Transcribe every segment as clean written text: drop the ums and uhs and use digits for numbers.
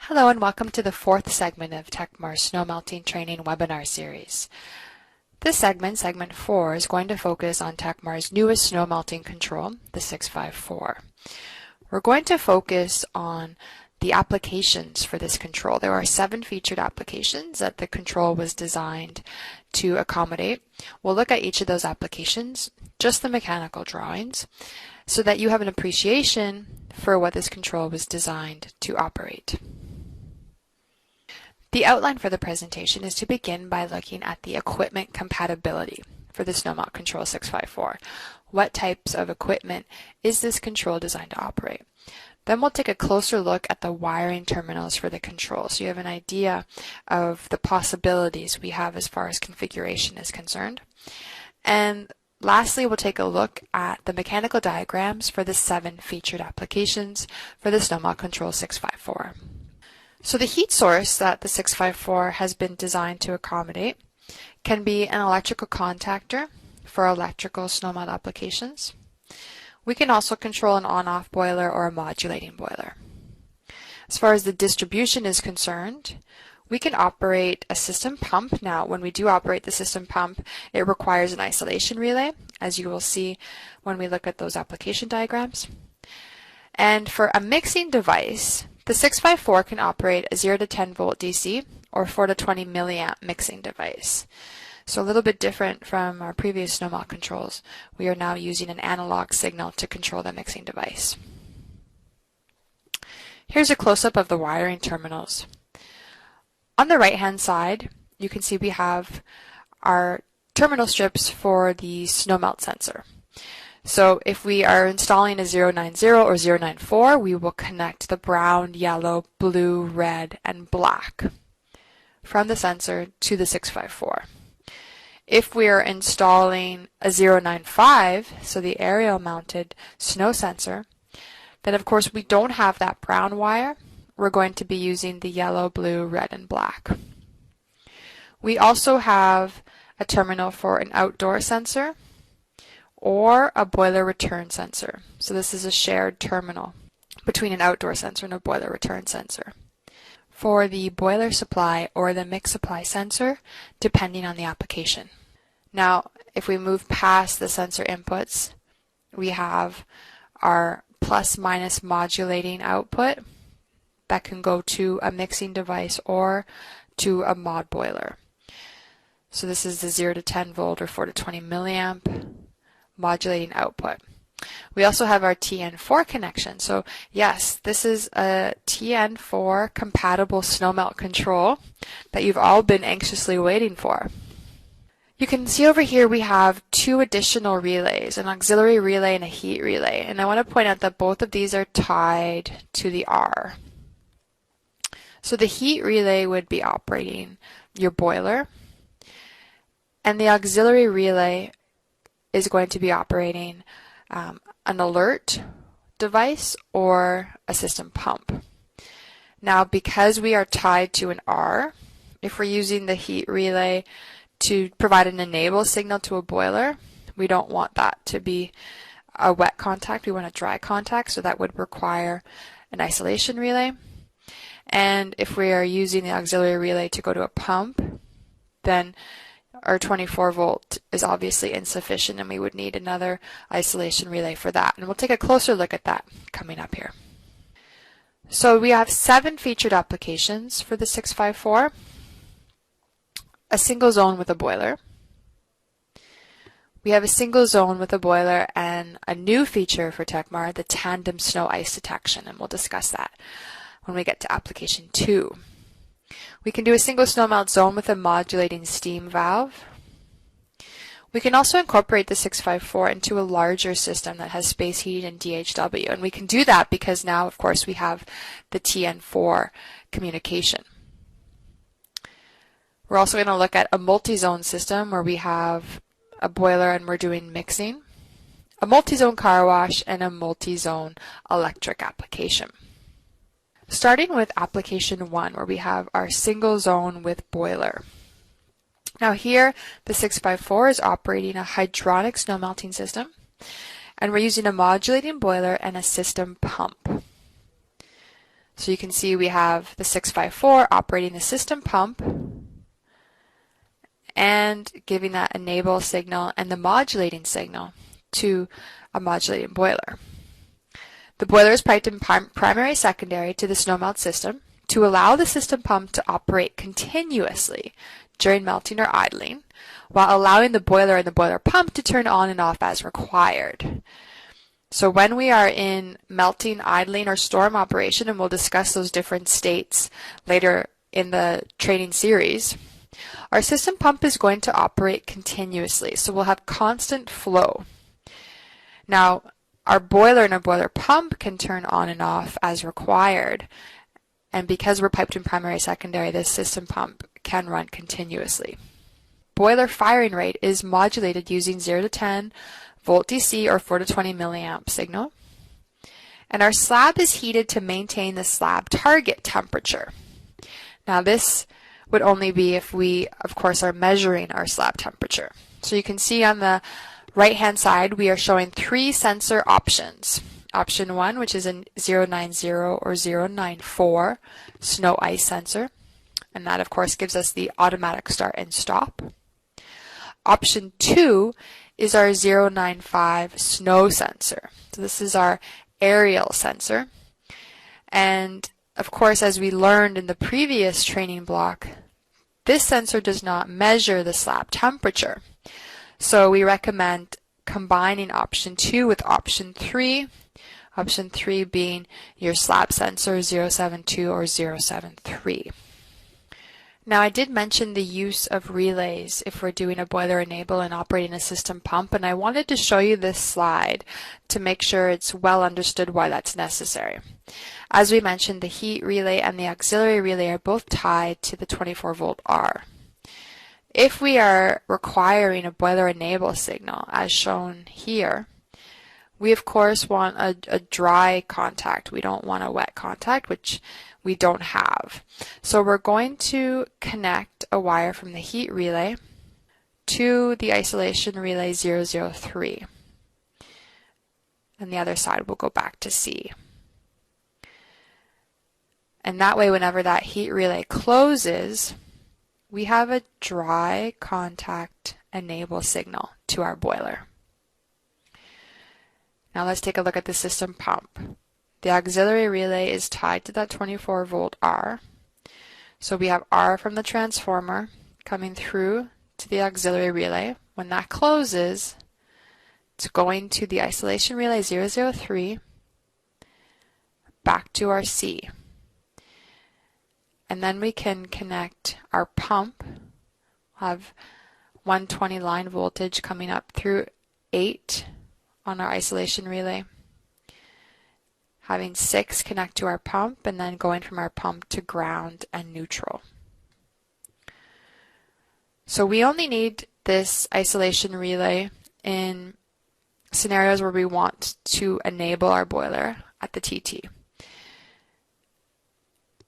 Hello and welcome to the fourth segment of TechMar's Snow Melting Training webinar series. This segment, segment 4, is going to focus on TechMar's newest snow melting control, the 654. We're going to focus on the applications for this control. There are 7 featured applications that the control was designed to accommodate. We'll look at each of those applications, just the mechanical drawings, so that you have an appreciation for what this control was designed to operate. The outline for the presentation is to begin by looking at the equipment compatibility for the Snowmelt Control 654. What types of equipment is this control designed to operate? Then we'll take a closer look at the wiring terminals for the control, so you have an idea of the possibilities we have as far as configuration is concerned. And lastly, we'll take a look at the mechanical diagrams for the 7 featured applications for the Snowmelt Control 654. So the heat source that the 654 has been designed to accommodate can be an electrical contactor for electrical snowmelt applications. We can also control an on-off boiler or a modulating boiler. As far as the distribution is concerned, we can operate a system pump. Now, when we do operate the system pump, it requires an isolation relay, as you will see when we look at those application diagrams. And for a mixing device, the 654 can operate a 0 to 10 volt DC or 4 to 20 milliamp mixing device. So a little bit different from our previous snowmelt controls. We are now using an analog signal to control the mixing device. Here's a close-up of the wiring terminals. On the right-hand side, you can see we have our terminal strips for the snowmelt sensor. So if we are installing a 090 or 094, we will connect the brown, yellow, blue, red, and black from the sensor to the 654. If we are installing a 095, so the aerial mounted snow sensor, then of course we don't have that brown wire. We're going to be using the yellow, blue, red, and black. We also have a terminal for an outdoor sensor or a boiler return sensor. So this is a shared terminal between an outdoor sensor and a boiler return sensor. For the boiler supply or the mix supply sensor, depending on the application. Now, if we move past the sensor inputs, we have our plus minus modulating output that can go to a mixing device or to a mod boiler. So this is the 0 to 10 volt or 4 to 20 milliamp modulating output. We also have our TN4 connection. So yes, this is a TN4 compatible snowmelt control that you've all been anxiously waiting for. You can see over here we have 2 additional relays, an auxiliary relay and a heat relay. And I want to point out that both of these are tied to the R. So the heat relay would be operating your boiler, and the auxiliary relay is going to be operating an alert device or a system pump. Now, because we are tied to an R, if we're using the heat relay to provide an enable signal to a boiler, we don't want that to be a wet contact. We want a dry contact, so that would require an isolation relay. And if we are using the auxiliary relay to go to a pump, then our 24 volt is obviously insufficient and we would need another isolation relay for that. And we'll take a closer look at that coming up here. So we have 7 featured applications for the 654. A single zone with a boiler. We have a single zone with a boiler and a new feature for TechMar, the Tandem snow ice detection, and we'll discuss that when we get to application 2. We can do a single snowmelt zone with a modulating steam valve. We can also incorporate the 654 into a larger system that has space heat and DHW, and we can do that because now, of course, we have the TN4 communication. We're also going to look at a multi-zone system where we have a boiler and we're doing mixing, a multi-zone car wash, and a multi-zone electric application. Starting with application 1, where we have our single zone with boiler. Now here, the 654 is operating a hydronic snow melting system, and we're using a modulating boiler and a system pump. So So you can see we have the 654 operating the system pump and giving that enable signal and the modulating signal to a modulating boiler. The boiler is piped in primary secondary to the snowmelt system to allow the system pump to operate continuously during melting or idling, while allowing the boiler and the boiler pump to turn on and off as required. So when we are in melting, idling, or storm operation, and we'll discuss those different states later in the training series, our system pump is going to operate continuously, so we'll have constant flow. Now, our boiler and our boiler pump can turn on and off as required, and because we're piped in primary secondary, this system pump can run continuously. Boiler firing rate is modulated using 0 to 10 volt DC or 4 to 20 milliamp signal. And our slab is heated to maintain the slab target temperature. Now this would only be if we, of course, are measuring our slab temperature. So you can see on the right-hand side, we are showing 3 sensor options. Option 1, which is a 090 or 094 snow ice sensor. And that, of course, gives us the automatic start and stop. Option 2 is our 095 snow sensor. So this is our aerial sensor. And of course, as we learned in the previous training block, this sensor does not measure the slab temperature. So we recommend combining option 2 with option 3. Option 3 being your slab sensor 072 or 073. Now I did mention the use of relays if we're doing a boiler enable and operating a system pump, and I wanted to show you this slide to make sure it's well understood why that's necessary. As we mentioned, the heat relay and the auxiliary relay are both tied to the 24 volt R. If we are requiring a boiler enable signal, as shown here, we of course want a dry contact. We don't want a wet contact, which we don't have. So we're going to connect a wire from the heat relay to the isolation relay 003. And the other side will go back to C. And that way, whenever that heat relay closes, we have a dry contact enable signal to our boiler. Now let's take a look at the system pump. The auxiliary relay is tied to that 24 volt R. So we have R from the transformer coming through to the auxiliary relay. When that closes, it's going to the isolation relay 003 back to our C. And then we can connect our pump. We'll have 120 line voltage coming up through 8 on our isolation relay. Having 6 connect to our pump, and then going from our pump to ground and neutral. So we only need this isolation relay in scenarios where we want to enable our boiler at the TT.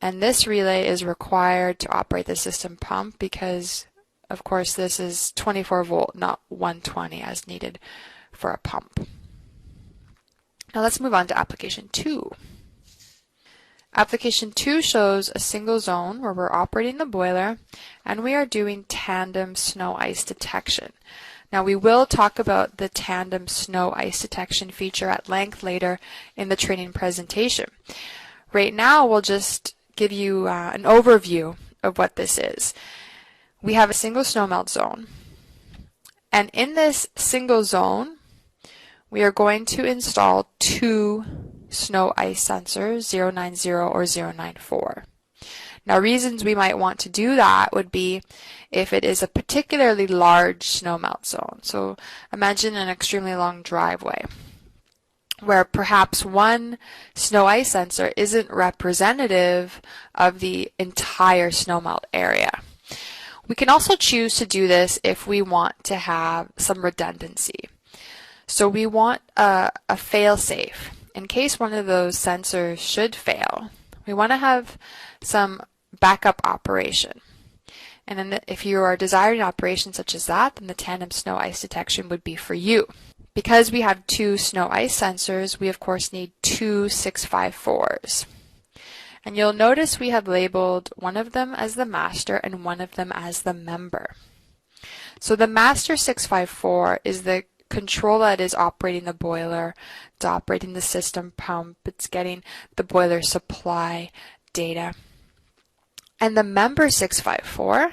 And this relay is required to operate the system pump because, of course, this is 24 volt, not 120 as needed for a pump. Now let's move on to application 2. Application 2 shows a single zone where we're operating the boiler and we are doing tandem snow ice detection. Now we will talk about the tandem snow ice detection feature at length later in the training presentation. Right now we'll just give you an overview of what this is. We have a single snowmelt zone, and in this single zone we are going to install 2 snow ice sensors, 090 or 094. Now reasons we might want to do that would be if it is a particularly large snowmelt zone. So imagine an extremely long driveway where perhaps one snow ice sensor isn't representative of the entire snowmelt area. We can also choose to do this if we want to have some redundancy. So we want a fail-safe. In case one of those sensors should fail, we want to have some backup operation. And then if you are desiring operation such as that, then the tandem snow ice detection would be for you. Because we have 2 snow ice sensors, we of course need 2 654s. And you'll notice we have labeled one of them as the master and one of them as the member. So the master 654 is the control that is operating the boiler, it's operating the system pump, it's getting the boiler supply data. And the member 654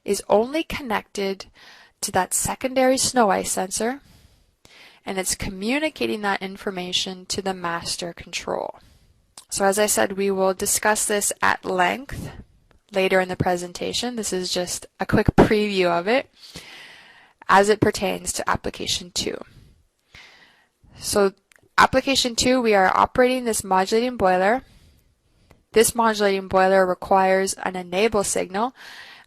is only connected to that secondary snow ice sensor, and it's communicating that information to the master control. So as I said, we will discuss this at length later in the presentation. This is just a quick preview of it as it pertains to application 2. So application 2, we are operating this modulating boiler. This modulating boiler requires an enable signal.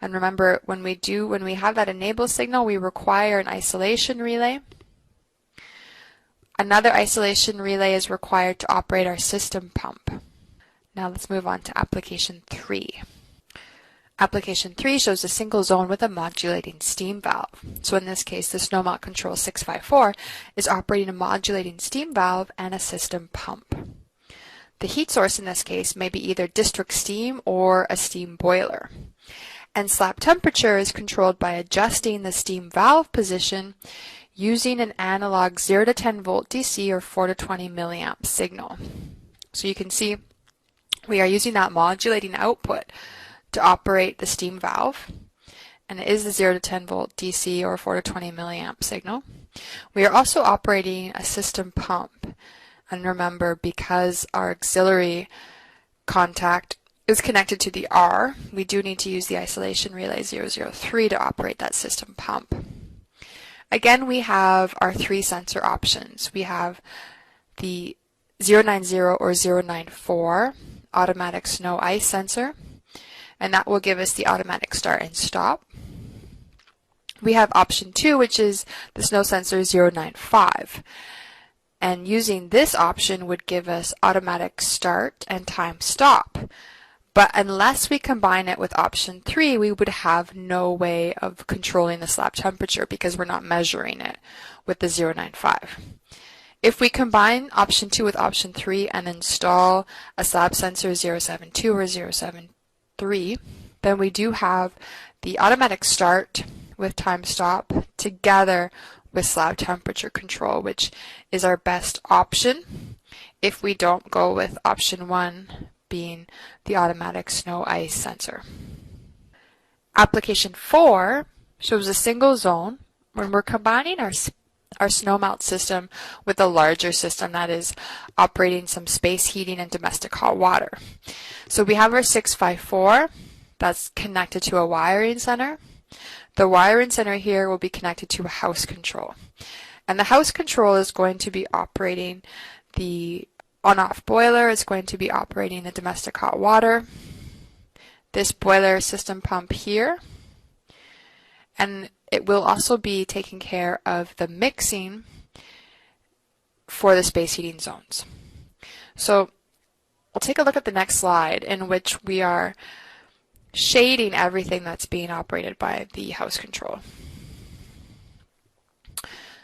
And remember, when we have that enable signal, we require an isolation relay. Another isolation relay is required to operate our system pump. Now let's move on to application 3. Application 3 shows a single zone with a modulating steam valve. So in this case, the Snowmelt Control 654 is operating a modulating steam valve and a system pump. The heat source in this case may be either district steam or a steam boiler. And slab temperature is controlled by adjusting the steam valve position using an analog 0 to 10 volt DC or 4 to 20 milliamp signal. So you can see we are using that modulating output to operate the steam valve, and it is the 0 to 10 volt DC or 4 to 20 milliamp signal. We are also operating a system pump, and remember, because our auxiliary contact is connected to the R, we do need to use the isolation relay 003 to operate that system pump. Again, we have our 3 sensor options. We have the 090 or 094 automatic snow ice sensor, and that will give us the automatic start and stop. We have option 2, which is the snow sensor 095, and using this option would give us automatic start and time stop. But unless we combine it with option 3, we would have no way of controlling the slab temperature because we're not measuring it with the 095. If we combine option 2 with option 3 and install a slab sensor 072 or 073, then we do have the automatic start with time stop together with slab temperature control, which is our best option if we don't go with option 1 being the automatic snow ice sensor. Application 4 shows a single zone when we're combining our snowmelt system with a larger system that is operating some space heating and domestic hot water. So we have our 654 that's connected to a wiring center. The wiring center here will be connected to a house control. And the house control is going to be operating the on-off boiler, is going to be operating the domestic hot water, this boiler system pump here, and it will also be taking care of the mixing for the space heating zones. So we'll take a look at the next slide in which we are shading everything that's being operated by the house control.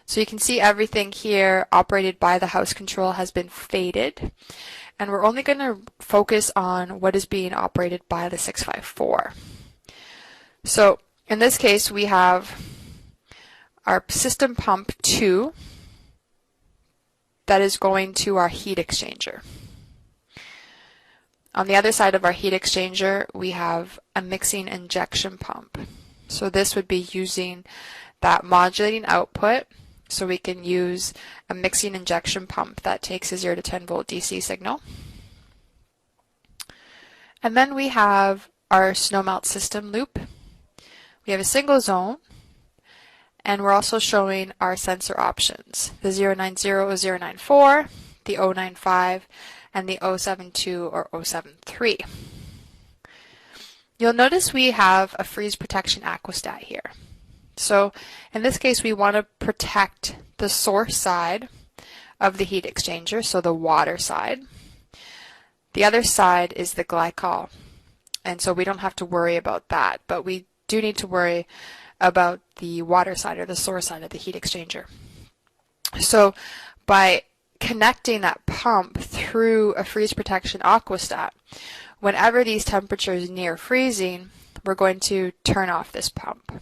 So you can see everything here operated by the house control has been faded, and we're only going to focus on what is being operated by the 654. So in this case, we have our system pump 2 that is going to our heat exchanger. On the other side of our heat exchanger, we have a mixing injection pump. So this would be using that modulating output, so we can use a mixing injection pump that takes a 0 to 10 volt DC signal. And then we have our snowmelt system loop. We have a single zone, and we're also showing our sensor options, the 090 or 094, the 095, and the 072 or 073. You'll notice we have a freeze protection aquostat here. So in this case, we want to protect the source side of the heat exchanger, so the water side. The other side is the glycol, and so we don't have to worry about that, but we do need to worry about the water side or the source side of the heat exchanger. So by connecting that pump through a freeze protection aquastat. Whenever these temperatures near freezing, we're going to turn off this pump.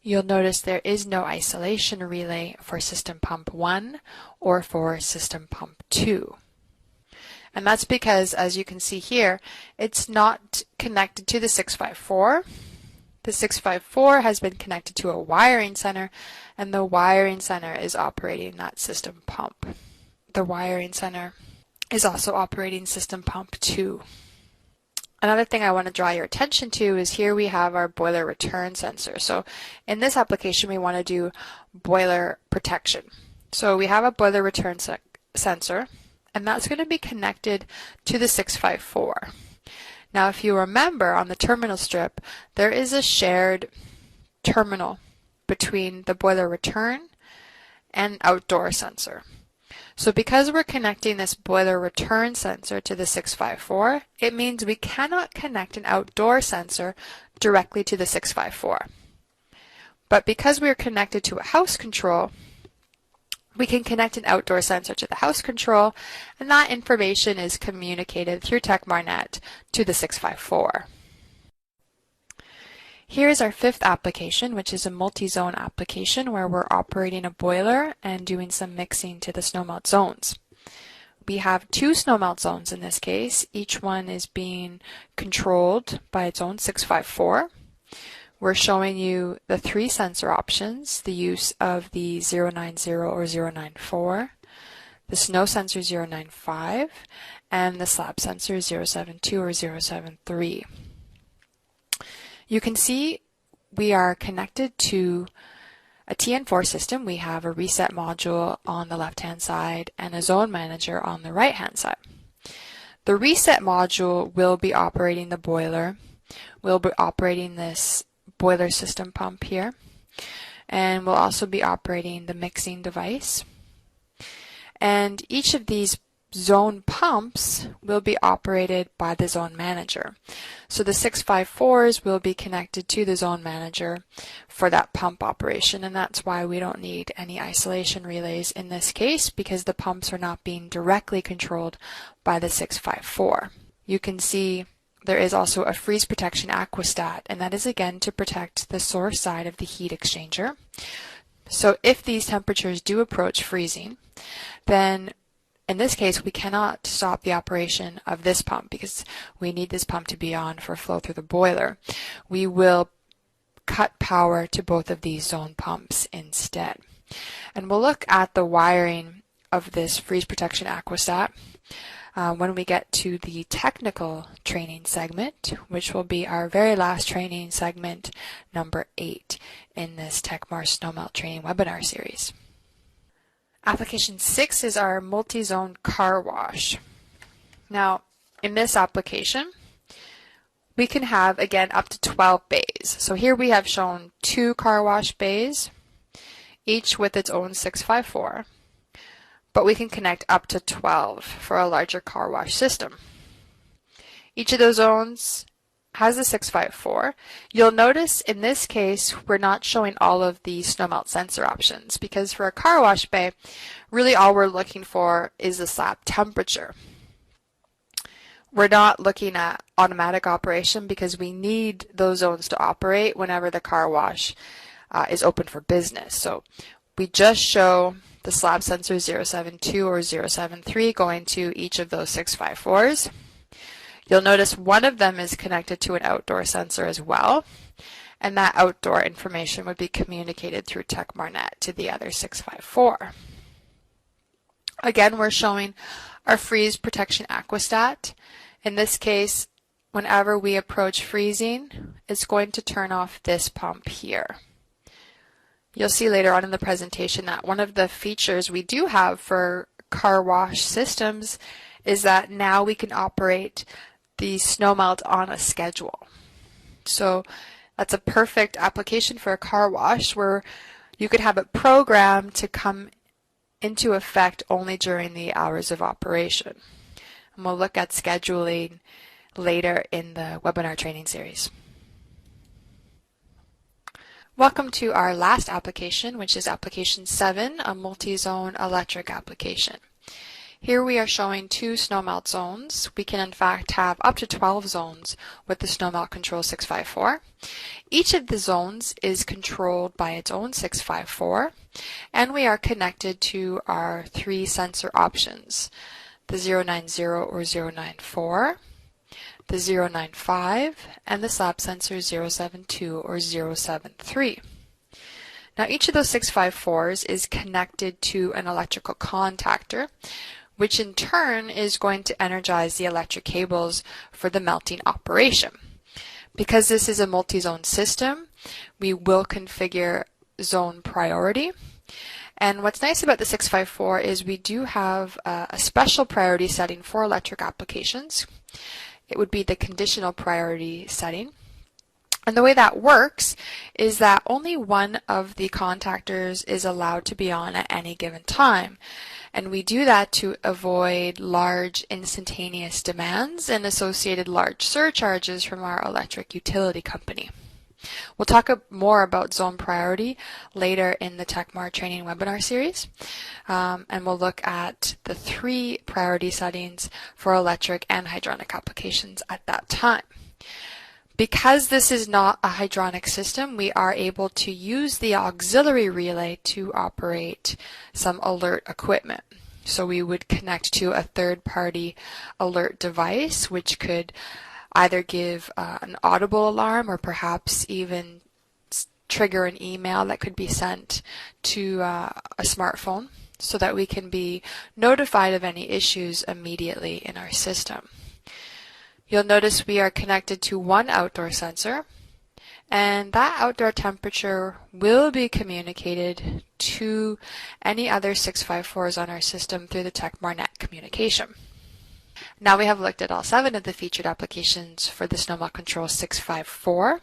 You'll notice there is no isolation relay for system pump 1 or for system pump 2. And that's because, as you can see here, it's not connected to the 654. The 654 has been connected to a wiring center, and the wiring center is operating that system pump. The wiring center is also operating system pump 2. Another thing I want to draw your attention to is here we have our boiler return sensor. So in this application we want to do boiler protection. So we have a boiler return sensor, and that's going to be connected to the 654. Now if you remember, on the terminal strip there is a shared terminal between the boiler return and outdoor sensor. So because we're connecting this boiler return sensor to the 654, it means we cannot connect an outdoor sensor directly to the 654. But because we're connected to a house control, we can connect an outdoor sensor to the house control, and that information is communicated through TechMarNet to the 654. Here is our fifth application, which is a multi-zone application where we're operating a boiler and doing some mixing to the snowmelt zones. We have two snowmelt zones in this case. Each one is being controlled by its own 654. We're showing you the three sensor options, the use of the 090 or 094, the snow sensor 095, and the slab sensor 072 or 073. You can see we are connected to a TN4 system. We have a reset module on the left-hand side and a zone manager on the right-hand side. The reset module will be operating the boiler. We'll be operating this boiler system pump here, and we'll also be operating the mixing device. And each of these zone pumps will be operated by the zone manager. So the 654s will be connected to the zone manager for that pump operation, and that's why we don't need any isolation relays in this case, because the pumps are not being directly controlled by the 654. You can see there is also a freeze protection aquastat, and that is again to protect the source side of the heat exchanger. So if these temperatures do approach freezing, then in this case we cannot stop the operation of this pump because we need this pump to be on for flow through the boiler. We will cut power to both of these zone pumps instead. And we'll look at the wiring of this freeze protection aquastat when we get to the technical training segment, which will be our very last training segment, number 8 in this TechMar Snowmelt Training webinar series. Application 6 is our multi-zone car wash. Now, in this application, we can have, again, up to 12 bays. So here we have shown 2 car wash bays, each with its own 654. But we can connect up to 12 for a larger car wash system. Each of those zones has a 654. You'll notice in this case we're not showing all of the snowmelt sensor options, because for a car wash bay, really all we're looking for is the slab temperature. We're not looking at automatic operation because we need those zones to operate whenever the car wash is open for business. So we just show the slab sensor 072 or 073 going to each of those 654s. You'll notice one of them is connected to an outdoor sensor as well, and that outdoor information would be communicated through TechMarNet to the other 654. Again, we're showing our freeze protection aquastat. In this case, whenever we approach freezing, it's going to turn off this pump here. You'll see later on in the presentation that one of the features we do have for car wash systems is that now we can operate the snowmelt on a schedule. So that's a perfect application for a car wash where you could have it programmed to come into effect only during the hours of operation. And we'll look at scheduling later in the webinar training series. Welcome to our last application, which is application 7, a multi-zone electric application. Here we are showing 2 snowmelt zones. We can in fact have up to 12 zones with the snowmelt control 654. Each of the zones is controlled by its own 654, and we are connected to our 3 sensor options, the 090 or 094, the 095, and the slap sensor 072 or 073. Now each of those 654s is connected to an electrical contactor, which in turn is going to energize the electric cables for the melting operation. Because this is a multi-zone system, we will configure zone priority. And what's nice about the 654 is we do have a special priority setting for electric applications. It would be the conditional priority setting. And the way that works is that only one of the contactors is allowed to be on at any given time. And we do that to avoid large instantaneous demands and associated large surcharges from our electric utility company. We'll talk more about zone priority later in the TechMar training webinar series, and we'll look at the 3 priority settings for electric and hydronic applications at that time. Because this is not a hydronic system, we are able to use the auxiliary relay to operate some alert equipment. So we would connect to a third-party alert device, which could either give an audible alarm or perhaps even trigger an email that could be sent to a smartphone so that we can be notified of any issues immediately in our system. You'll notice we are connected to 1 outdoor sensor, and that outdoor temperature will be communicated to any other 654s on our system through the TechMarNet communication. Now we have looked at all 7 of the featured applications for the snowmelt control 654.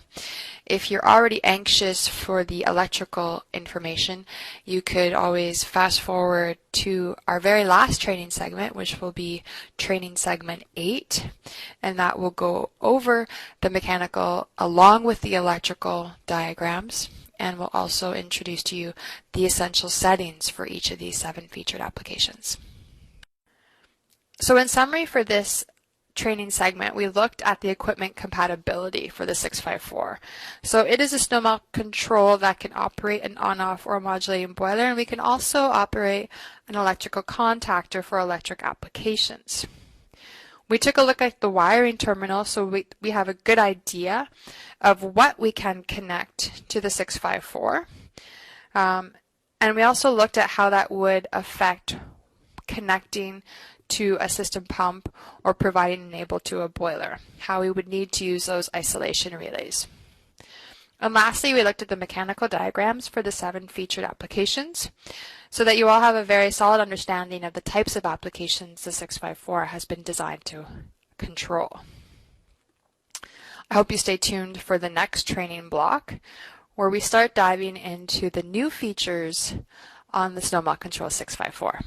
If you're already anxious for the electrical information, you could always fast forward to our very last training segment, which will be training segment 8, and that will go over the mechanical along with the electrical diagrams, and will also introduce to you the essential settings for each of these 7 featured applications. So in summary for this training segment, we looked at the equipment compatibility for the 654. So it is a snowmelt control that can operate an on-off or modulating boiler, and we can also operate an electrical contactor for electric applications. We took a look at the wiring terminal, so we have a good idea of what we can connect to the 654. And we also looked at how that would affect connecting to a system pump or providing an enable to a boiler, how we would need to use those isolation relays. And lastly, we looked at the mechanical diagrams for the 7 featured applications so that you all have a very solid understanding of the types of applications the 654 has been designed to control. I hope you stay tuned for the next training block where we start diving into the new features on the snowmelt control 654.